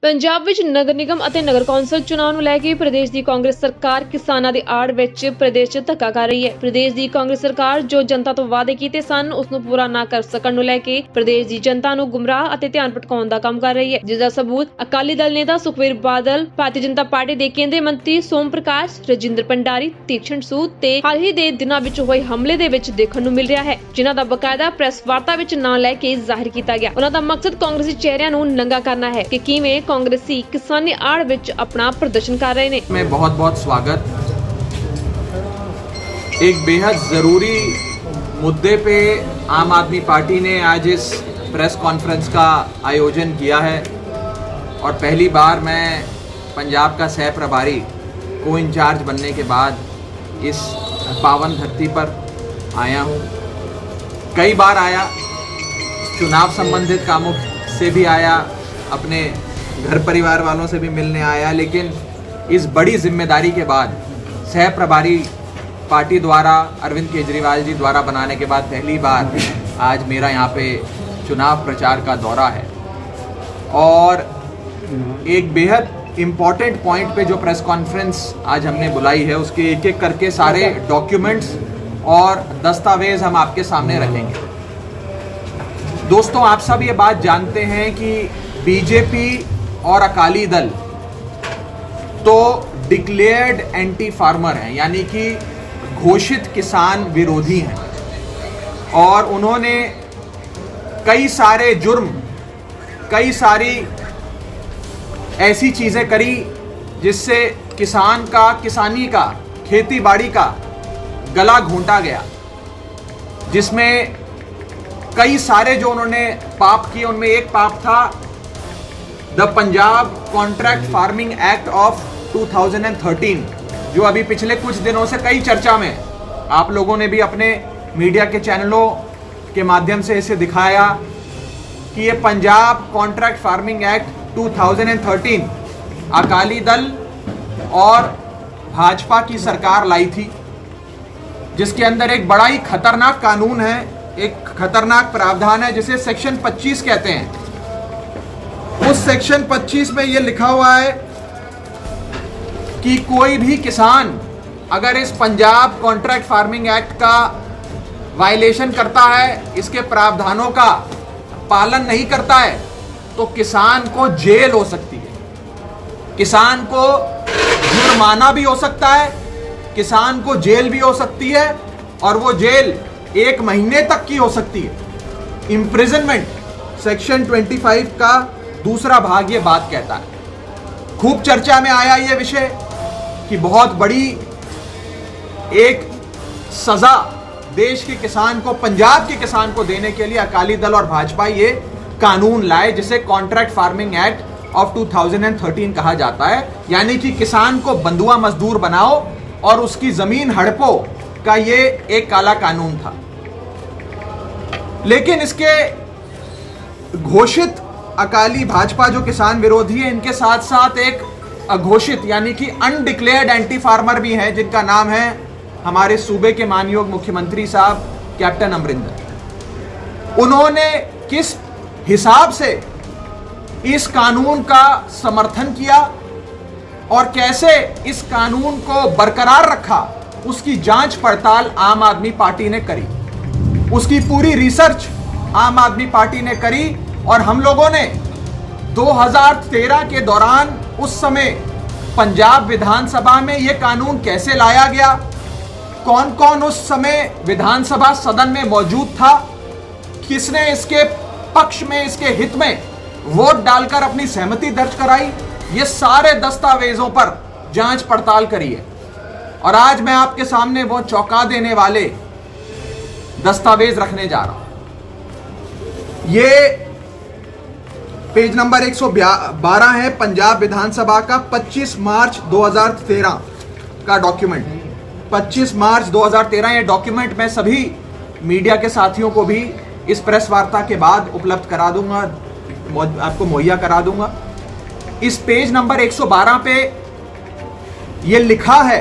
ਪੰਜਾਬ ਵਿੱਚ ਨਗਰ ਨਿਗਮ ਅਤੇ ਨਗਰ ਕੌਂਸਲ ਚੁਣਾਵ ਨੂੰ ਲੈ ਕੇ ਪ੍ਰਦੇਸ਼ ਦੀ ਕਾਂਗਰਸ ਸਰਕਾਰ ਕਿਸਾਨਾਂ ਦੀ ਆੜ ਵਿੱਚ ਪ੍ਰਦੇਸ਼ 'ਚ ਧੱਕਾ ਕਰ ਰਹੀ ਹੈ। ਪ੍ਰਦੇਸ਼ ਦੀ ਕਾਂਗਰਸ ਸਰਕਾਰ ਜੋ ਜਨਤਾ ਤੋਂ ਵਾਅਦੇ ਕੀਤੇ ਸਨ ਉਸ ਨੂੰ ਪੂਰਾ ਨਾ ਕਰ ਸਕਣ ਨੂੰ ਲੈ ਕੇ ਪ੍ਰਦੇਸ਼ ਦੀ ਜਨਤਾ ਨੂੰ ਗੁੰਮਰਾਹ ਅਤੇ ਧਿਆਨ ਭਟਕਾਉਣ ਦਾ ਕੰਮ ਕਰ ਰਹੀ ਹੈ, ਜਿਸ ਦਾ ਸਬੂਤ ਅਕਾਲੀ ਦਲ ਨੇਤਾ ਸੁਖਬੀਰ ਬਾਦਲ, ਭਾਰਤੀ ਜਨਤਾ ਪਾਰਟੀ ਦੇ ਕੇਂਦਰੀ ਮੰਤਰੀ ਸੋਮ ਪ੍ਰਕਾਸ਼, ਰਜਿੰਦਰ ਭੰਡਾਰੀ, ਤੀਕਸ਼ਣ ਸੂਦ ਤੇ ਹਾਲ ਹੀ ਦੇ ਦਿਨਾਂ ਵਿੱਚ ਹੋਏ ਹਮਲੇ ਦੇ ਵਿੱਚ ਦੇਖਣ ਨੂੰ ਮਿਲ ਰਿਹਾ ਹੈ, ਜਿਨ੍ਹਾਂ ਦਾ ਬਕਾਇਦਾ ਪ੍ਰੈਸ ਵਾਰਤਾ ਵਿੱਚ ਨਾਂ ਲੈ ਕੇ ਜ਼ਾਹਿਰ ਕੀਤਾ ਗਿਆ। ਉਹਨਾਂ ਦਾ ਮਕਸਦ ਕਾਂਗਰਸੀ ਚਿਹਰਿਆਂ ਨੂੰ ਨੰਗਾ ਕਰਨਾ है कि किवें कांग्रेसी किसानी आड़ विच अपना प्रदर्शन कर रहे हैं। में बहुत बहुत स्वागत। एक बेहद ज़रूरी मुद्दे पे आम आदमी पार्टी ने आज इस प्रेस कॉन्फ्रेंस का आयोजन किया है और पहली बार मैं पंजाब का सह प्रभारी को इंचार्ज बनने के बाद इस पावन धरती पर आया हूँ। कई बार आया, चुनाव संबंधित कामों से भी आया, अपने घर परिवार वालों से भी मिलने आया, लेकिन इस बड़ी जिम्मेदारी के बाद सह प्रभारी पार्टी द्वारा अरविंद केजरीवाल जी द्वारा बनाने के बाद पहली बार आज मेरा यहाँ पे चुनाव प्रचार का दौरा है और एक बेहद इम्पॉर्टेंट पॉइंट पे जो प्रेस कॉन्फ्रेंस आज हमने बुलाई है उसके एक एक करके सारे डॉक्यूमेंट्स और दस्तावेज हम आपके सामने रखेंगे। दोस्तों, आप सब ये बात जानते हैं कि बीजेपी और अकाली दल तो डिक्लेयर्ड एंटी फार्मर हैं, यानी कि घोषित किसान विरोधी हैं और उन्होंने कई सारे जुर्म, कई सारी ऐसी चीज़ें करी जिससे किसान का, किसानी का, खेती बाड़ी का गला घोंटा गया, जिसमें कई सारे जो उन्होंने पाप किए उनमें एक पाप था the Punjab contract farming act of 2013, जो अभी पिछले कुछ दिनों से कई चर्चा में, आप लोगों ने भी अपने मीडिया के चैनलों के माध्यम से इसे दिखाया कि ये Punjab contract farming act 2013 Akali Dal और भाजपा की सरकार लाई थी, जिसके अंदर एक बड़ा ही खतरनाक कानून है, एक खतरनाक प्रावधान है जिसे सेक्शन 25 कहते हैं। उस सेक्शन 25 में ये लिखा हुआ है कि कोई भी किसान अगर इस पंजाब कॉन्ट्रैक्ट फार्मिंग एक्ट का वायलेशन करता है, इसके प्रावधानों का पालन नहीं करता है, तो किसान को जेल हो सकती है, किसान को जुर्माना भी हो सकता है, किसान को जेल भी हो सकती है और वो जेल 1 महीने तक की हो सकती है। इम्प्रिजनमेंट सेक्शन 25 का दूसरा भाग ये बात कहता है। खूब चर्चा में आया ये विषय कि बहुत बड़ी एक सजा देश के किसान को, पंजाब के किसान को देने के लिए अकाली दल और भाजपा ये कानून लाए, जिसे कॉन्ट्रैक्ट फार्मिंग एक्ट ऑफ 2013 कहा जाता है, यानी कि किसान को बंधुआ मजदूर बनाओ और उसकी जमीन हड़पो का ये एक काला कानून था। लेकिन इसके घोषित अकाली भाजपा जो किसान विरोधी है, इनके साथ साथ एक अघोषित यानी कि अनडिक्लेयर्ड एंटी फार्मर भी हैं, जिनका नाम है हमारे सूबे के मानयोग मुख्यमंत्री साहब कैप्टन अमरिंदर। उन्होंने किस हिसाब से इस कानून का समर्थन किया और कैसे इस कानून को बरकरार रखा, उसकी जांच पड़ताल आम आदमी पार्टी ने करी, उसकी पूरी रिसर्च आम आदमी पार्टी ने करी और हम लोगों ने 2013 के दौरान उस समय पंजाब विधानसभा में ये कानून कैसे लाया गया, कौन कौन उस समय विधानसभा सदन में मौजूद था, किसने इसके पक्ष में, इसके हित में वोट डालकर अपनी सहमति दर्ज कराई, ये सारे दस्तावेजों पर जांच पड़ताल करी है। और आज मैं आपके सामने वो चौंका देने वाले दस्तावेज रखने जा रहा हूं। ये पेज नंबर 112 है, पंजाब विधानसभा का 25 मार्च 2013 का डॉक्यूमेंट। 25 मार्च 2013 ये डॉक्यूमेंट मैं सभी मीडिया के साथियों को भी इस प्रेस वार्ता के बाद उपलब्ध करा दूंगा, आपको मुहैया करा दूंगा। इस पेज नंबर 112 पे ये लिखा है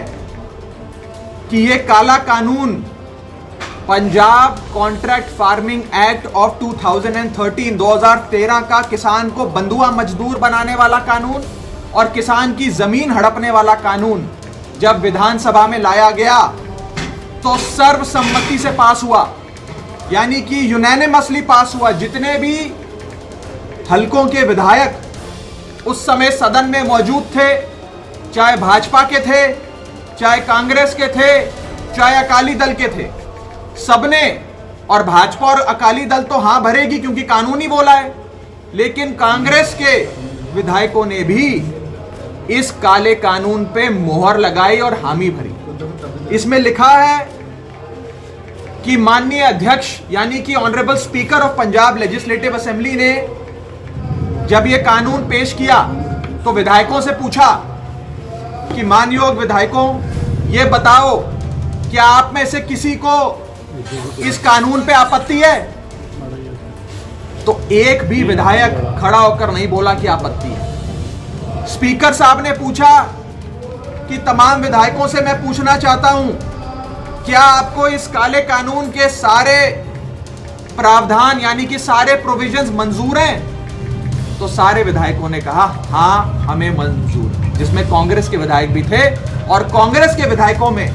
कि ये काला कानून Punjab contract farming act of 2013 का किसान को बंधुआ मजदूर बनाने वाला कानून और किसान की जमीन हड़पने वाला कानून जब विधानसभा में लाया गया तो सर्वसम्मति से पास हुआ, यानी कि यूनानिमसली पास हुआ। जितने भी हलकों के विधायक उस समय सदन में मौजूद थे, चाहे भाजपा के थे, चाहे कांग्रेस के थे, चाहे अकाली दल के थे, सबने, और भाजपा और अकाली दल तो हां भरेगी क्योंकि कानून ही बोला है, लेकिन कांग्रेस के विधायकों ने भी इस काले कानून पे मोहर लगाई और हामी भरी। इसमें लिखा है कि माननीय अध्यक्ष यानी कि honourable speaker of Punjab legislative assembly ने जब यह कानून पेश किया तो विधायकों से पूछा कि मानयोग विधायकों, ये बताओ क्या आप में से किसी को इस कानून पे आपत्ति है? तो एक भी विधायक खड़ा होकर नहीं बोला कि आपत्ति है। स्पीकर साहब ने पूछा कि तमाम विधायकों से मैं पूछना चाहता हूं, क्या आपको इस काले कानून के सारे प्रावधान यानी कि सारे प्रोविजंस मंजूर हैं? तो सारे विधायकों ने कहा हां हमें मंजूर है, जिसमें कांग्रेस के विधायक भी थे। और कांग्रेस के विधायकों में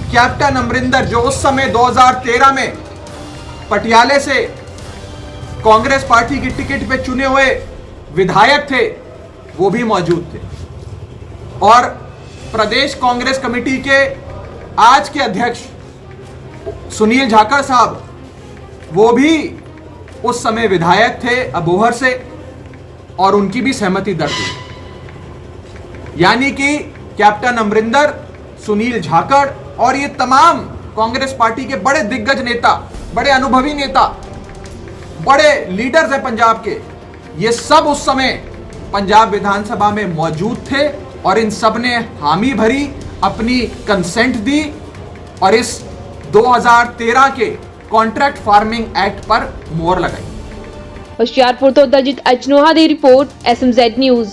कैप्टन अमरिंदर, जो उस समय 2013 में पटियाले से कांग्रेस पार्टी की टिकट पे चुने हुए विधायक थे, वो भी मौजूद थे। और प्रदेश कांग्रेस कमेटी के आज के अध्यक्ष सुनील जाखड़ साहब, वो भी उस समय विधायक थे अबोहर से, और उनकी भी सहमति दर्ज हुई। यानी कि कैप्टन अमरिंदर, सुनील जाखड़ और ये तमाम कांग्रेस पार्टी के बड़े दिग्गज नेता, बड़े अनुभवी नेता, बड़े लीडर्स हैं पंजाब के, ये सब उस समय पंजाब विधानसभा में मौजूद थे और इन सब ने हामी भरी, अपनी कंसेंट दी और इस 2013 के कॉन्ट्रैक्ट फार्मिंग एक्ट पर मोहर लगाई। होशियारपुर तो दलजीत अचनोहा की रिपोर्ट SMZ न्यूज़।